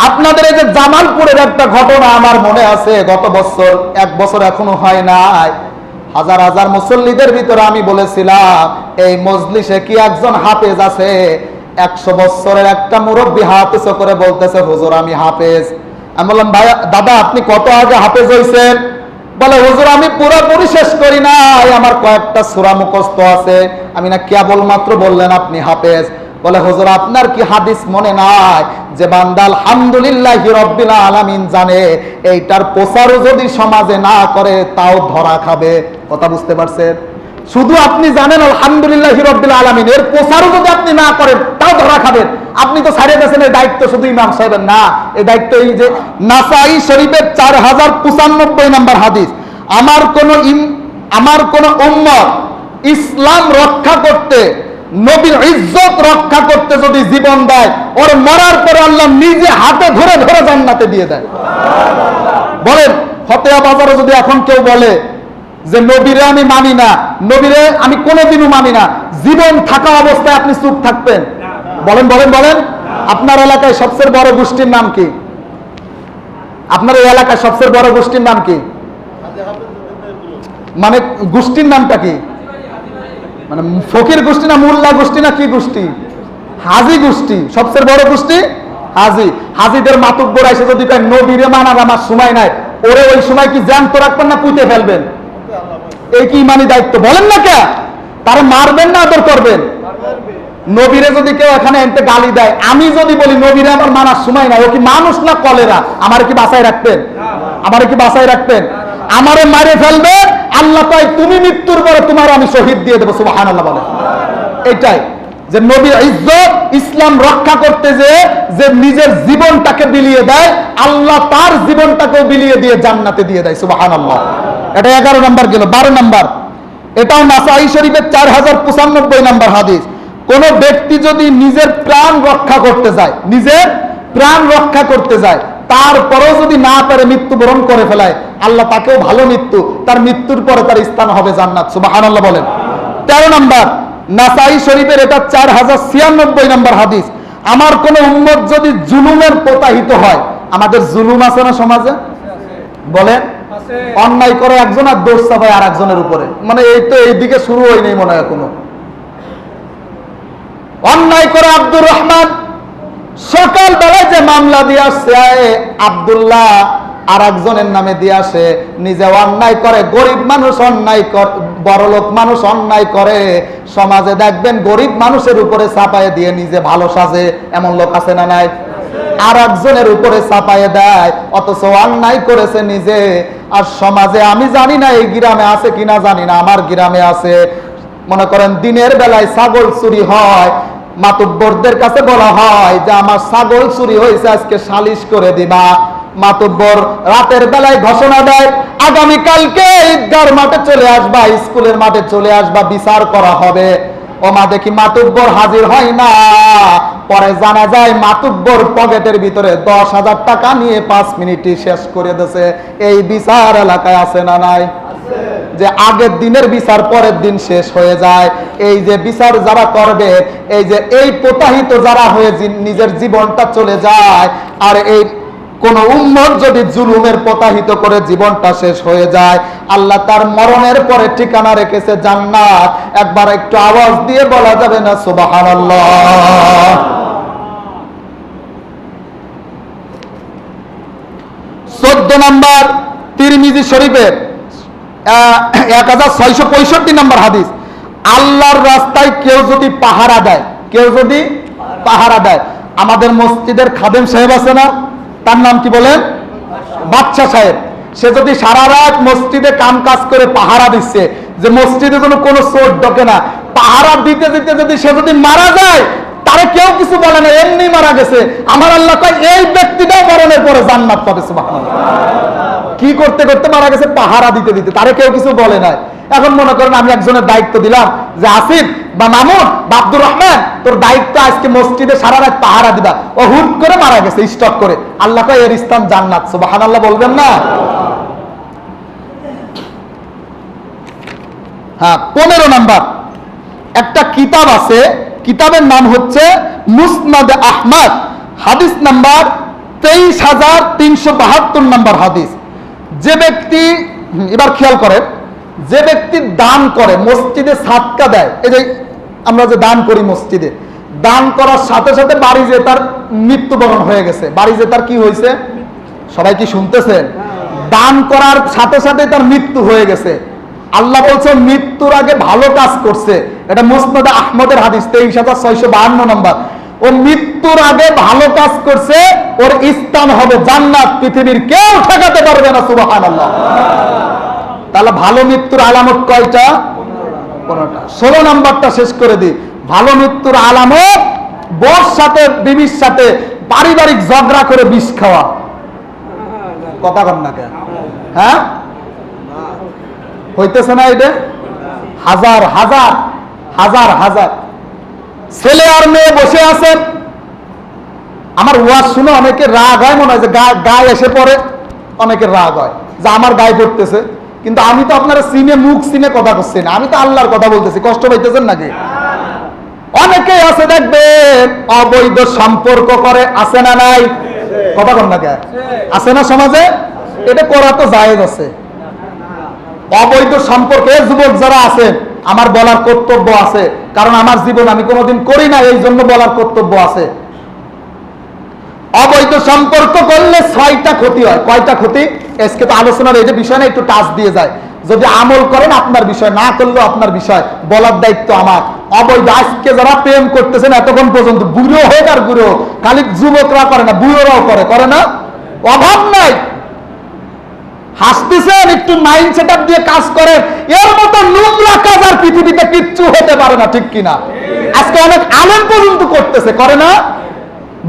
আপনাদের এই যে জামালপুরের একটা ঘটনা আমার মনে আছে, গত বছর, 1 বছর এখনো হয় নাই, হাজার হাজার মুসল্লিদের ভিতরে আমি বলেছিলাম, এই মজলিসে কি একজন হাফেজ আছে? 100 বছরের একটা মুরব্বী হাফেজ করে বলতেছে, হুজুর আমি হাফেজ। আমি বললাম, ভাই দাদা আপনি কত আগে হাফেজ হয়েছেন? বলে, হুজুর আমি পুরোপুরি শেষ করি নাই, আমার কয়েকটা সূরা মুখস্থ আছে। আমি না কেবলমাত্র বললেন আপনি হাফেজ। বলে, হুজুর আপনার কি হাদিস মনে নাই যে বান্দা আলহামদুলিল্লাহি রাব্বিল আলামিন জানে, এইটার প্রচারও যদি সমাজে না করে তাও ধরা খাবে? কথা বুঝতে পারছেন? শুধু আপনি জানেন আলহামদুলিল্লাহি রাব্বিল আলামিন, এর প্রচারও যদি আপনি না করেন তাও ধরা খাবেন। আপনি তো ছাড়িয়ে গেছেন এই দায়িত্ব শুধু ইমাম সাহেবের না, এই দায়িত্ব এই যে নাসাই শরীফের 4095 নম্বর হাদিস, আমার কোন উম্মত ইসলাম রক্ষা করতে, নবীর ইজ্জত রক্ষা করতে যদি জীবন দেয়, ওর মরার পরে আল্লাহ নিজে হাতে ধরে ধরে জান্নাতে দিয়ে দেয়। বলেন, ফতেয়া বাজারে যদি এখন কেউ বলে যে নবীরে আমি মানি না, নবীরে আমি কোনোদিনও মানি না, জীবন থাকা অবস্থায় আপনি চুপ থাকবেন? বলেন বলেন বলেন। আপনার এলাকায় সবচেয়ে বড় গোষ্ঠীর নাম কি? আপনার এই এলাকায় সবচেয়ে বড় গোষ্ঠীর নাম কি? মানে গোষ্ঠীর নামটা কি? মানে ফকির গোষ্ঠী না মোল্লা গোষ্ঠী না কি গোষ্ঠী? হাজি গোষ্ঠী। সবচেয়ে বড় গোষ্ঠী হাজি। হাজিদের মাতুব্বর এসে যদি কয় নবীরে মানার আমার সময় নাই, ওরে ওই সময় কি জ্যান্ত রাখবেন না পুঁতে ফেলবেন? এই কি ইমানি দায়িত্ব? বলেন না কে? তারা মারবেন না আদর করবেন? নবীরে যদি কেউ এখানে এনতে গালি দেয়, আমি যদি বলি নবীরে আমার মানার সময় নাই, ও কি মানুষ না কলেরা? আমার কি বাঁচায় রাখবেন? আমার কি বাঁচায় রাখবেন? আমারে মারে ফেলবে, আল্লাহ কয় তুমি মৃত্যুর পরে তোমার আমি শহীদ দিয়ে দেবো। সুবহানাল্লাহ বলে। এটাই যে নবীর ইজ্জত, ইসলাম রক্ষা করতে যে নিজের জীবনটাকে বিলিয়ে দেয়, আল্লাহ তার জীবনটাকেও বিলিয়ে দিয়ে জান্নাতে দিয়ে দেয়। সুবহানাল্লাহ। এটা 11 নম্বর গেল। 12 নম্বর, এটাও নাসাই শরীফের 4095 নম্বর হাদিস, কোন ব্যক্তি যদি নিজের প্রাণ রক্ষা করতে যায়, নিজের প্রাণ রক্ষা করতে যায়, তারপরেও যদি না পারে মৃত্যুবরণ করে ফেলায়, আল্লাহ তাকেও ভালো মৃত্যু, তার মৃত্যুর পরে তার স্থান হবে জান্নাত। সুবহানাল্লাহ বলেন। 13 নম্বর, নাসাই শরীফের এটা 4096 নম্বর হাদিস। আমার কোন উম্মত যদি জুলুমের প্রতাহিত হয়, আমাদের জুলুম আছে না সমাজে, বলেন, অন্যায় করে একজন আর দোষ চাপায় আর একজনের উপরে, মানে এই তো এইদিকে শুরু হয়নি মনে হয় এখনো। অন্যায় করে আব্দুর রহমান সকাল বেলায় যে মামলা দিয়ে আসছে আব্দুল্লাহ আর একজনের নামে দিয়ে আসে, নিজে অন্যায় করে। গরিব মানুষ অন্যায় করে, বড়লোক মানুষ অন্যায় করে, সমাজে দেখবেন গরিব মানুষের উপরে চাপায়ে দিয়ে নিজে ভালো সাজে, এমন লোক আছে না নাই? আর একজনের উপরে চাপায়ে দেয়, অথচ অন্যায় করেছে নিজে। আর সমাজে আমি জানি না এই গ্রামে আছে কিনা জানি না, আমার গ্রামে আছে, মনে করেন দিনের বেলায় ছাগল চুরি হয়, মাতুব্বরদের কাছে বলা হয় যে আমার ছাগল চুরি হয়েছে, আজকে সালিশ করে দিবা। মাতুব্বর রাতের বেলায় ঘোষণা দেয়, আগামীকালকে ঈদগার মাঠে চলে আসবা, স্কুলের মাঠে চলে আসবা, বিচার করা হবে। ওমা দেখি মাতুব্বর হাজির হয় না। পরে জানা যায় মাতুব্বর পকেটের ভিতরে 10,000 টাকা নিয়ে 5 মিনিটই শেষ করে দিয়েছে। এই বিচার এলাকায় আছে না নাই? যে আগের দিনের বিচার পরের দিন শেষ হয়ে যায়। এই যে বিচার যারা করবে, এই যে এই প্রতাহিত যারা হয়ে নিজের জীবনটা চলে যায়, আর এই কোন উম্মত যদি জুলুমের প্রতাহিত করে জীবনটা শেষ হয়ে যায়, আল্লাহ তার মরণের পরে ঠিকানা রেখেছে জান্নাত। একবার একটু আওয়াজ দিয়ে বলা যাবে না সুবহানাল্লাহ? 14 নম্বর, তিরমিজি শরীফের 1665 নম্বর হাদিস। আল্লাহর রাস্তায় কেউ যদি পাহারা দেয়, কেউ যদি পাহারা দেয়, আমাদের মসজিদের খাদেম সাহেব আছে না, তার নাম কি বলেন? বাদশা সাহেব। সে যদি সারা রাত মসজিদে কাম কাজ করে পাহারা দিচ্ছে, যে মসজিদে কোনো চোর ঢোকে না, পাহারা দিতে দিতে যদি সে যদি মারা যায়, তারে কেউ কিছু বলে না, এমনি মারা গেছে। আমার আল্লাহ কয় এই ব্যক্তিটাও মরণের পরে জান্নাত পাবে। সুবহানাল্লাহ। কি করতে করতে মারা গেছে? পাহারা দিতে দিতে, তারে কেউ কিছু বলে নাই। এখন মনে করেন আমি একজনের দায়িত্ব দিলাম যে আসিফ বা মামুন বা আব্দুর রহমান, তোর দায়িত্ব আজকে মসজিদে সারা রাত পাহারা দিবা। ও হুট করে মারা গেছে স্টক করে, আল্লাহ কয় এর স্থান জান্নাত। সুবহানাল্লাহ বলবেন না? হ্যাঁ, 15 নাম্বার, একটা কিতাব আছে, কিতাবের নাম হচ্ছে মুসনাদ আহমদ, হাদিস নাম্বার 23,372 নম্বর হাদিস। যে ব্যক্তি, এবার খেয়াল করেন, যে ব্যক্তি দান করে, মসজিদে সাদকা দেয়, এই যে আমরা যে দান করি মসজিদে, দান করার সাথে সাথে বাড়ি যে তার মৃত্যুবরণ হয়ে গেছে, বাড়ি যে তার কি হয়েছে, সবাই কি শুনতেছেন? দান করার সাথে সাথে তার মৃত্যু হয়ে গেছে। আল্লাহ বলছে মৃত্যুর আগে ভালো কাজ করছে। এটা মুসনাদ আহমদের হাদিস 23,652 নম্বর। ও মৃত্যুর আগে ভালো কাজ করছে, ওর স্থান হবে জান্নাত, পৃথিবীর কেউ ঠেকাতে পারবে না। সুবহানাল্লাহ। তাহলে ভালো মৃত্যুর আলামত কয়টা? 15টা। 16 নম্বরটা শেষ করে দিই। ভালো মৃত্যুর আলামত, বর সাথে বিবির সাথে পারিবারিক ঝগড়া করে বিষ খাওয়া। কথা কন না কেন? হ্যাঁ, হইতেছে না? এটা হাজার হাজার হাজার হাজার ছেলে আর মেয়ে বসে আছেন। আমার ওয়াজ শুনে অনেকে রাগ হয়, মনে হয় যে গায়ে এসে পড়ে, অনেকের রাগ হয় যে আমার গায়ে পড়তেছে, কিন্তু আমি তো আপনারা সিনে মুখ সিনে কথা করছি না, আমি তো আল্লাহর কথা বলতেছি। কষ্ট পাইতেছেন নাকি? অনেকেই আছে দেখবেন অবৈধ সম্পর্ক করে, আছে না নাই? কথা কন না কেন? আছে না সমাজে? এটা করা তো জায়েজ আছে। অবৈধ সম্পর্কে যুবক যারা আছেন, আমার বলার কর্তব্য আছে, কারণ আমার জীবন আমি কোনোদিন করি না, এই জন্য বলার কর্তব্য আছে। অবৈধ সম্পর্ক করলে 6টা ক্ষতি হয়। কয়টা ক্ষতি? আজকে তো আলোচনার এই যে বিষয় না, একটু টাচ দিয়ে যায়। যদি আমল করেন আপনার বিষয়, না করলেও আপনার বিষয়, বলার দায়িত্ব আমার। অবৈধ, আজকে যারা প্রেম করতেছেন এতক্ষণ পর্যন্ত, বুড়ো হোক আর বুড়ো, খালি যুবকরা করে না, বুড়োরাও করে না, অভাব নাই। হাসতেছেন, একটু মাইন্ড সেট আপ দিয়ে কাজ করেন। এর মতো নোংরা কাজ আর পৃথিবীতে কিচ্ছু হতে পারে না, ঠিক কিনা? আজকে অনেক আলেম পর্যন্ত করতেছে, করে না?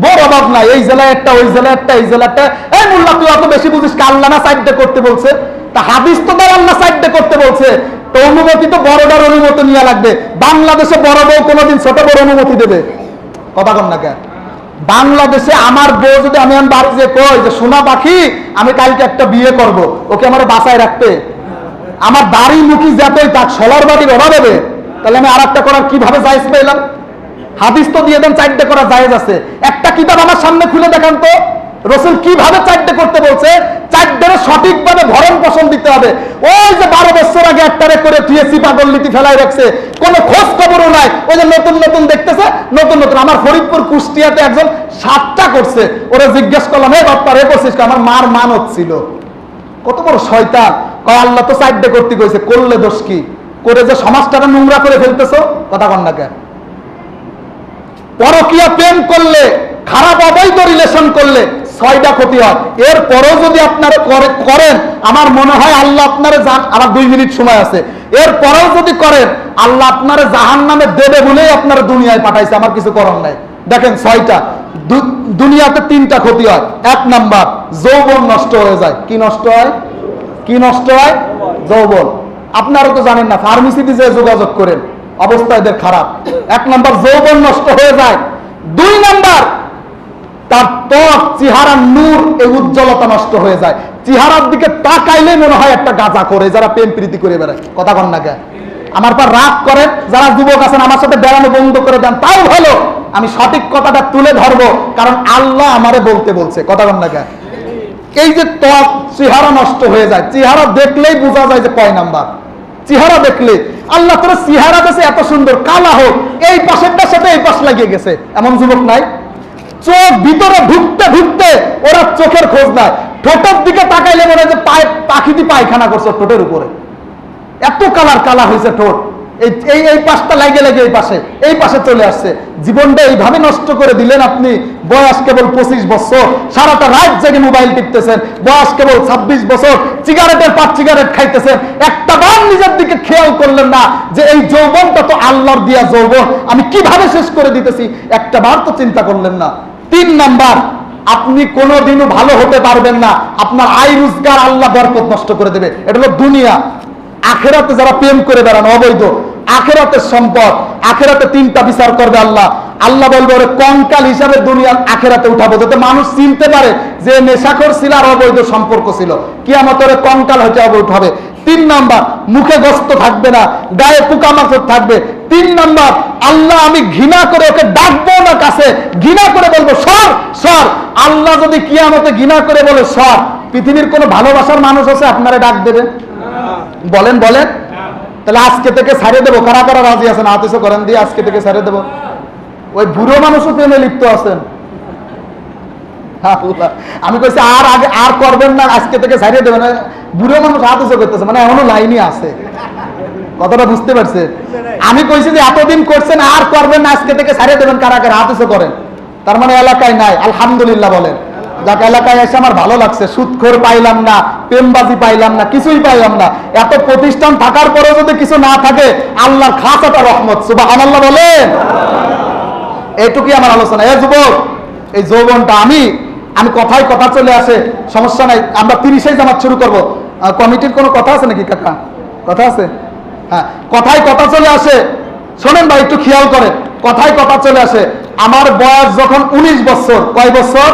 বড় অভাব নাই, এই জেলায় একটা, ওই জেলায় একটা, এই জেলায় একটা। এই মোল্লা তুই অত বেশি বুঝিস, আল্লাহ না সাইডে করতে বলছে? তা হাদিস তো তার আল্লাহ সাইডে করতে বলছে, তো অনুমতি তো বড়টার অনুমতি নেওয়া লাগবে। বাংলাদেশে বড় বউ কোনোদিন ছোট বড় অনুমতি দেবে? কথা কন না কেন? বাংলাদেশে আমার বউ যদি আমি বাড়ি যে কই যে সোনা পাখি আমি কালকে একটা বিয়ে করব, ওকে আমার বাসায় রাখতে? আমার দাড়ি মুখি যতই তাক সলার বাড়ির ওরা দেবে, তাহলে আমি আর একটা করার কিভাবে জায়েজ পেলাম? হাদিস তো দিয়ে দেন 4টে করা জায়েজ আছে। একটা কিতাব আমার সামনে খুলে দেখান তো রসুল কিভাবে 4টে করতে বলছে। 4টের সঠিকভাবে ভরণ পোষণ দিতে হবে। ওই যে 12 বছর আগে একটারে করে টিএসসি পাগলনীতি ফেলাই রাখছে, কোনো খোঁজ খবরও নাই। ওই যে নতুন নতুন দেখতেছে, নতুন নতুন। আমার ফরিদপুর কুষ্টিয়াতে একজন 7টা করছে, ওরা জিজ্ঞেস করলাম, হে বাপ্পা রে করছিস? আমার মার মানত ছিল। কত বড় শয়তান! কয় আল্লাহ তো 4টে করতে কইছে, করলে দোষ কি? করে যে সমাজটাকে নোংরা করে ফেলতেছো, কথা কন না কেন? পরকীয়া প্রেম করলে, খারাপ অবৈধ রিলেশন করলে 6টা ক্ষতি হয়। এরপরেও যদি আপনারা করেন, আমার মনে হয় আল্লাহ আপনারা আমার 2 মিনিট সময় আছে, এরপরেও যদি করেন আল্লাহ আপনারা জাহান্নামে দেবে বলেই আপনারা দুনিয়ায় পাঠাইছে, আমার কিছু করার নাই। দেখেন 6টা। দুনিয়াতে 3টা ক্ষতি হয়। 1 নাম্বার, যৌবন নষ্ট হয়ে যায়। কি নষ্ট হয়? কি নষ্ট হয়? যৌবন। আপনারা তো জানেন না, ফার্মেসিতে যে যোগাযোগ করেন অবস্থা এদের খারাপ। 1 নাম্বার যৌবন নষ্ট হয়ে যায়। 2 নাম্বার, তার ত্বক, চেহারার নূর, এই উজ্জ্বলতা নষ্ট হয়ে যায়। চেহারার দিকে তাকাইলে মনে হয় একটা গাঁজা করে, যারা প্রেম প্রীতি করে বেড়ায়। কথা কন না কেন? আমার পর রাগ করেন যারা যুবক আছেন, আমার সাথে বেড়ানো বন্ধ করে দেন, তাও ভালো। আমি সঠিক কথাটা তুলে ধরবো, কারণ আল্লাহ আমারে বলতে বলছে। কথা কন না কেন? এই যে ত্বক, চেহারা নষ্ট হয়ে যায়, চেহারা দেখলেই বোঝা যায় যে কয় নাম্বার। চেহারা দেখলে আল্লাহ তোর চেহারা দেশে এত সুন্দর, কালা হোক, এই পাশেরটার সাথে এই পাশ লাগিয়ে গেছে, এমন যুবক নাই? চোখ ভিতরে ঢুকতে ঢুকতে ওরা চোখের খোঁজ নাই, ঠোঁটের দিকে তাকাইলে মনে হয় যে পাখিটি পায়খানা করছে ঠোঁটের উপরে, এত কালার কালা হয়েছে ঠোঁট। এই পাশটা লাগে লাগে এই পাশে চলে আসছে। জীবনটা এইভাবে নষ্ট করে দিলেন আপনি। বয়স কেবল 25 বছর, সারাটা রাত জেগে মোবাইল টিপতেছেন। বয়স কেবল 26 বছর, সিগারেটের পর সিগারেট খাইতেছেন। একটা বার নিজের দিকে খেয়াল করলেন না যে এই যৌবনটা তো আল্লাহর দিয়া যৌবন, আমি কিভাবে শেষ করে দিতেছি, একটা বার তো চিন্তা করলেন না। 3 নাম্বার, আপনি কোনোদিনও ভালো হতে পারবেন না। আপনার আয় রোজগার আল্লাহ বরকত নষ্ট করে দেবে। এটা হলো দুনিয়া। আখেরাতে যারা প্রেম করে বেড়ান অবৈধ, আখেরাতের সম্পদ, আখেরাতে 3টা বিচার করবে আল্লাহ। আল্লাহ বলবে ওরে কঙ্কাল হিসাবে দুনিয়ার আখেরাতে উঠাবো, যাতে মানুষ চিনতে পারে যে নেশাখোর ছিল আর অবৈধ সম্পর্ক ছিল। কিয়ামতে ওরে কঙ্কাল হতে হবে, উঠাবে। 3 নাম্বার, মুখে গোস্ত থাকবে না, গায়ে পোকামাকড় থাকবে। 3 নাম্বার, আল্লাহ আমি ঘৃণা করে ওকে ডাকবো না কাছে, ঘৃণা করে বলবো সর সর। আল্লাহ যদি কিয়ামতে ঘৃণা করে বলে সর, পৃথিবীর কোনো ভালোবাসার মানুষ আছে আপনারা ডাক দেবে? বলেন বলেন। তাহলে আজকে থেকে ছাড়িয়ে দেবো। কারা কারা রাজি আছেন? হাত উঁচু করেন দিয়ে আজকে থেকে ছাড়িয়ে দেবো। ওই বুড়ো মানুষও প্রেমে লিপ্ত আছেন। আমি কইছি আর আগে আর করবেন না, আজকে থেকে ছাড়িয়ে দেবেন। বুড়ো মানুষ হাত উঁচু করতেছে, মানে এমনও লাইনই আছে। কথাটা বুঝতে পারছে? আমি কইছি যে এতদিন করছেন আর করবেন না, আজকে থেকে ছাড়িয়ে দেবেন। কারা কারা হাত উঁচু করেন? তার মানে এলাকায় নাই, আলহামদুলিল্লাহ বলেন। যাক, এলাকায় এসে আমার ভালো লাগছে। সুদখোর পাইলাম না, প্রেমবাজি পাইলাম না, কিছুই পাইলাম না। এত প্রতিষ্ঠান থাকার পরেও যদি কিছু না থাকে, আল্লাহর খাস একটা রহমত। সুবহানাল্লাহ বলেন। এইটুকুই আমার আলোচনা। এ যুবক, এই যৌবনটা আমি কথায় কথা চলে আসে, সমস্যা নাই। আমরা 30-এই জামাত শুরু করব। কমিটির কোনো কথা আছে নাকি কাকা? কথা আছে? হ্যাঁ, কথায় কথা চলে আসে। শোনেন ভাই, একটু খেয়াল করেন। কথায় কথা চলে আসে। আমার বয়স যখন 19 বছর, কয় বছর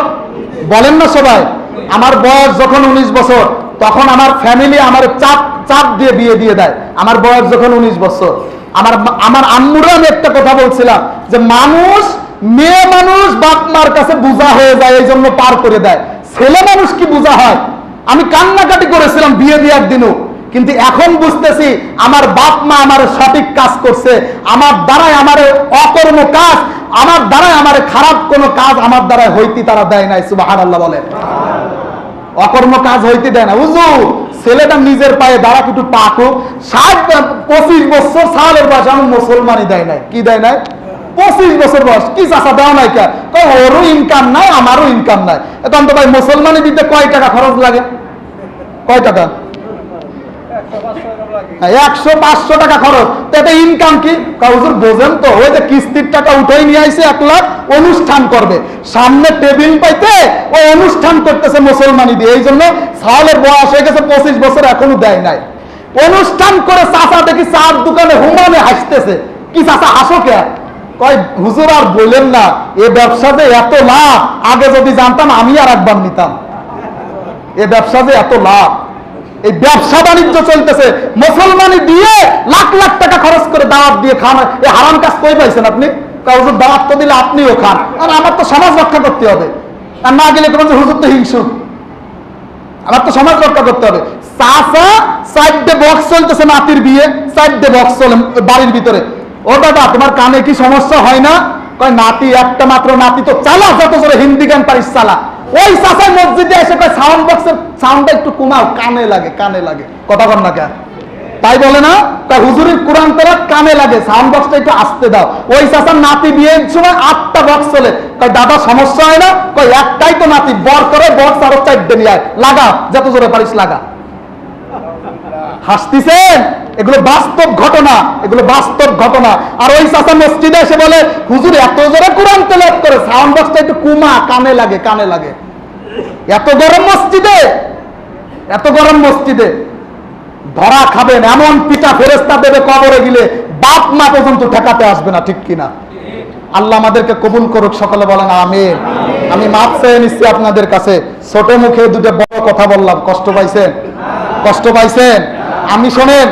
বলেন না সবাই? আমার বয়স যখন 19 বছর, তখন আমার ফ্যামিলি আমার চাপ দিয়ে বিয়ে দিয়ে দেয়। আমার বয়স যখন 19 বছর, আমার আম্মুরা আমি একটা কথা বলছিলাম যে মানুষ, মেয়ে মানুষ বাপ মার কাছে বোঝা হয়ে যায়, এই জন্য পার করে দেয়। ছেলে মানুষ কি বোঝা হয়? আমি কান্নাকাটি করেছিলাম বিয়ে দেওয়ার দিনও, কিন্তু এখন বুঝতেছি আমার বাপ মা আমার সঠিক কাজ করছে। আমার দ্বারাই আমার অকর্ম কাজ, আমার দ্বারাই আমার খারাপ কোনো কাজ আমার দ্বারাই হইতে তারা দেয় নাই। সুবহানাল্লাহ বলেন। অকর্ম কাজ হইতে দেয় না। হুজুর, ছেলেটা নিজের পায়ে দাঁড়া, একটু পাকো। 25 বছর সালের বয়স, আমি মুসলমানই দেয় নাই। কি দেয় নাই? 25 বছর বয়স। কি চাষা দেওয়া নাই? কে? ওরও ইনকাম নাই, আমারও ইনকাম নাই। এখন তো ভাই মুসলমানি দিতে কয় টাকা খরচ লাগে? কয় টাকা? 100-500 টাকা খরচ। তাতে ইনকাম কি? হুজুর বোঝেন তো, ওই যে কিস্তির টাকা উঠাই নিয়ে আইছে 1 লাখ, অনুষ্ঠান করবে, সামনে টেবিল পাইতে ওই অনুষ্ঠান করতেছে মুসলমানি দিয়ে। এই জন্য সালের বয়স হয়ে গেছে 25 বছর, এখনো দেয় নাই। অনুষ্ঠান করে চাচা দেখি চার দোকানে হুমানে হাসতেছে। কি চাচা হাসো কে? কয় হুজুর আর বললেন না, এ ব্যবসা যে এত লাভ, আগে যদি জানতাম আমি আর একবার নিতাম। এ ব্যবসা যে এত লাভ, এই ব্যবসা বাণিজ্য চলতেছে, মুসলমানি দিয়ে লাখ লাখ টাকা খরচ করে দাওয়াত দিয়ে খান, এই হারাম কাজ কই পাইছেন আপনি? হুজুর দাওয়াত তো দিলে আপনিও খান, আর আমার তো সমাজ রক্ষা করতে হবে, আর না গেলে কোনো হুজুর তো হিংসুক, আমার তো সমাজ রক্ষা করতে হবে। চাচা চারটে বক্স চলতেছে, নাতির বিয়ে, চারটে বক্স চলে বাড়ির ভিতরে। ও দাদা তোমার কানে কি সমস্যা হয় না? কয় নাতি একটা মাত্র নাতি, তো চালা যত জোরে হিন্দি গান পারিস চালা। ওই চাচা মসজিদে এসে কয় সাউন্ড বক্সের সাউন্ডটা একটু কমাও, কানে লাগে, কানে লাগে। কথা বল না কেন? তাই বলে না, তাই হুজুরের কোরআন তেলাওয়াত কানে লাগে, সাউন্ড বক্সটা একটু আসতে দাও। ওই চাচার নাতি বিয়ের সময় 8টা বক্স চলে। কয় দাদা সমস্যা হয় না? কয় একটাই তো নাতি, বর করে বক্স আরো 4টে নিয়ে আয়, লাগা যত জোরে পারিস লাগা। হাসতেছেন? এগুলো বাস্তব ঘটনা, এগুলো বাস্তব ঘটনা। আর ওই চাচা মসজিদে এসে বলে হুজুর এত জোরে কোরআন তেলাওয়াত করে, সাউন্ড বক্সটা একটু কুমা, কানে লাগে, কানে লাগে। এত গরম মসজিদে, এত গরম মসজিদে ধরা খাবেন, এমন পিটা ফেরেশতা দেবে কবরে গেলে বাপ মা পর্যন্ত ঠেকাতে আসবে না, ঠিক কিনা? আল্লাহ আমাদেরকে কবুল করুক, সকলে বলেন আমিন। আমি মাপ চেয়ে নিচ্ছি আপনাদের কাছে, ছোট মুখে দুটো বড় কথা বললাম, কষ্ট পাইছেন? কষ্ট পাইছেন? আমি শোনেন,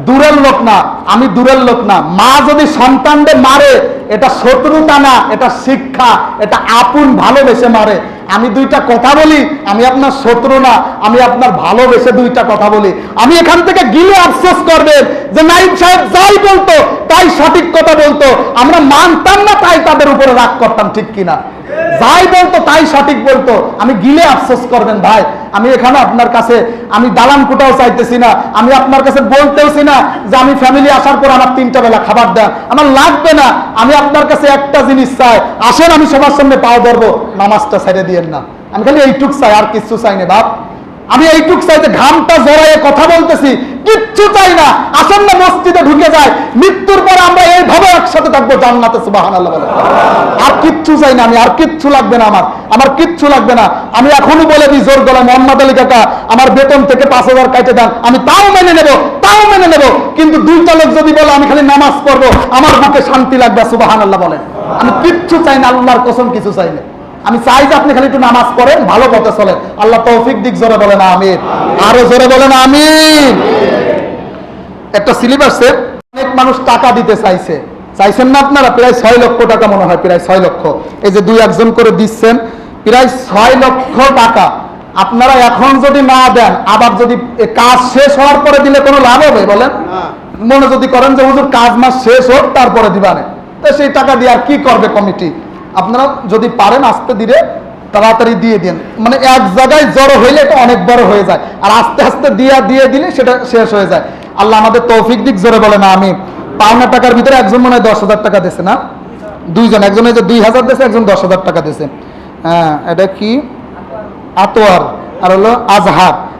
দূরের লোক না, আমি দূরের লোক না। মা যদি সন্তানদের মারে, এটা শত্রুতা না, এটা শিক্ষা, এটা আপন ভালোবেসে মারে। আমি দুইটা কথা বলি, আমি আপনার শত্রু না, আমি আপনার ভালোবেসে দুইটা কথা বলি। আমি এখান থেকে গিলে আফসোস করবেন যে নাইম সাহেব যাই বলতো তাই সঠিক কথা বলতো, আমরা মানতাম না তাই তাদের উপরে রাগ করতাম, ঠিক কিনা? যাই বলতো তাই সঠিক বলতো, আমি গিলে আফসোস করবেন ভাই। আমি এখানে আপনার কাছে আমি দালান কোটাও চাইতেছি না, আমি আপনার কাছে বলতেওছি না যে আমি ফ্যামিলি আসার পর আমার 3টা বেলা খাবার দেন, আমার লাগবে না। আমি আপনার কাছে একটা জিনিস চাই, আসেন আমি সবার সামনে পাও ধরবো, নামাজটা ছেড়ে দিয়েন না। আমি খালি এইটুক চাই, আর কিচ্ছু চাই না বাপ। আমি এইটুক চাই যে ঘামটা জড়াইয়ে কথা বলতেছি, কিচ্ছু চাই না। আসেন না মসজিদে ঢুকে যায়, মৃত্যুর পর আমরা এইভাবে একসাথে থাকবো জান্নাতে, সুবহানাল্লাহ বলে। আর কিচ্ছু চাই না আমি, আর কিচ্ছু লাগবে না আমার কিচ্ছু লাগবে না। আমি এখনই বলে দিই জোর গলায়, মোহাম্মদ আলী কাকা আমার বেতন থেকে 5000 কাটে দেন, আমি তাও মেনে নেব, তাও মেনে নেব। কিন্তু 2টা লোক যদি বলে আমি খালি নামাজ পড়বো, আমার বুকে শান্তি লাগবে, সুবহানাল্লাহ বলেন। আমি কিচ্ছু চাই না, আল্লাহর কসম কিছু চাই না। আমি চাই যে আপনি খালি একটু নামাজ পড়েন, ভালো পথে চলেন। আল্লাহ তৌফিক দিক, জোরে বলেন আমিন। আরো জোরে বলেন আমিন। একটা সিলেবাসে অনেক মানুষ টাকা দিতে চাইছে, চাইছেন না আপনারা? প্রায় 6 লক্ষ টাকা মনে হয়, প্রায় 6 লক্ষ। এই যে 2-1 করে দিচ্ছেন, প্রায় 6 লক্ষ টাকা। আপনারা এখন যদি না দেন, আবার যদি কাজ শেষ হওয়ার পরে দিলে কোনো লাভ হবে বলেন? মনে যদি করেন যে হুজুর কাজ মাস শেষ হোক তারপরে দিবানে, তো সেই টাকা দিয়ে আর কি করবে কমিটি? আপনারা যদি পারেন আস্তে ধীরে তাড়াতাড়ি দিয়ে দিন, মানে এক জায়গায় জড়ো হইলে এটা অনেক বড় হয়ে যায়, আর আস্তে আস্তে দিয়ে দিলে সেটা শেষ হয়ে যায়। আল্লাহ আমাদের তৌফিক দিক, জোরে বলে না আমি। পাওনা টাকার ভিতরে একজন মনে হয় 10,000 টাকা দিয়েছে না? 2জন, একজন হচ্ছে 2000 দিয়েছে, একজন 10,000 টাকা দিয়েছে। হ্যাঁ, এটা কি আতোয়ার, আর হলো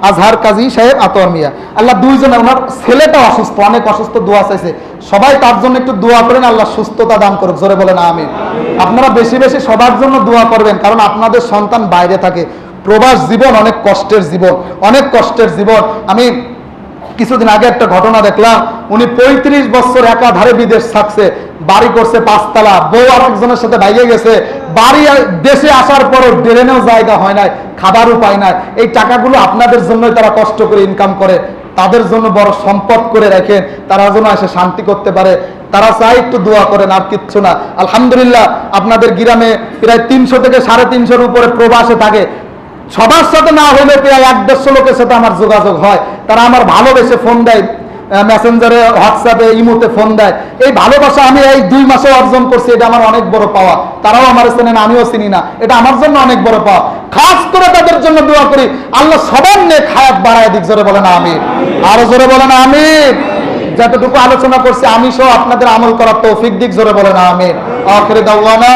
আজহার কাজী সাহেব আতোয়ার মিয়া। আল্লাহ 2জন, ওনার ছেলেটা অসুস্থ, অনেক অসুস্থ, দোয়া চাইছে। সবাই তার জন্য একটু দোয়া করেন, আল্লাহ সুস্থতা দান করুক, জোরে বলেন আমিন। আপনারা বেশি বেশি সবার জন্য দোয়া করবেন, কারণ আপনাদের সন্তান বাইরে থাকে। প্রবাস জীবন অনেক কষ্টের জীবন, অনেক কষ্টের জীবন। আমি কিছুদিন আগে একটা ঘটনা দেখলাম, উনি 35 বছর একাধারে বিদেশ থাকছে, বাড়ি করছে 5 তলা, বউ আর একজনের সাথে বাইরে গেছে, বাড়ি দেশে আসার পরও ড্রেনেও জায়গা হয় নাই, খাবারও পায় নাই। এই টাকাগুলো আপনাদের জন্যই তারা কষ্ট করে ইনকাম করে, তাদের জন্য বড় সম্পদ করে রাখেন, তারা যেন এসে শান্তি করতে পারে। তারা চাই একটু দোয়া করেন, আর কিচ্ছু না। আলহামদুলিল্লাহ আপনাদের গ্রামে প্রায় 300 থেকে 350-এর উপরে প্রবাসে থাকে। সবার সাথে না হলে প্রায় 1-150 লোকের সাথে আমার যোগাযোগ হয়। তারা আমার ভালোবেসে ফোন দেয়, মেসেঞ্জারে, হোয়াটসঅ্যাপে, ইমোতে ফোন দেয়। এই ভালোবাসা আমি এই 2 মাসে অর্জন করছি, এটা আমার অনেক বড় পাওয়া। তারাও আমার চেনেন, আমিও চিনি না, এটা আমার জন্য অনেক বড় পাওয়া। খাস করে তাদের জন্য দোয়া করি, আল্লাহ সবার নেক হায়াত বাড়ায় দিক, জোরে বলেন আমিন। আরো জোরে বলেন আমিন। যতটুকু আলোচনা করছি আমি সহ আপনাদের আমল করার তৌফিক দিক, জোরে বলেন আমিন। আখির দাওয়ানা।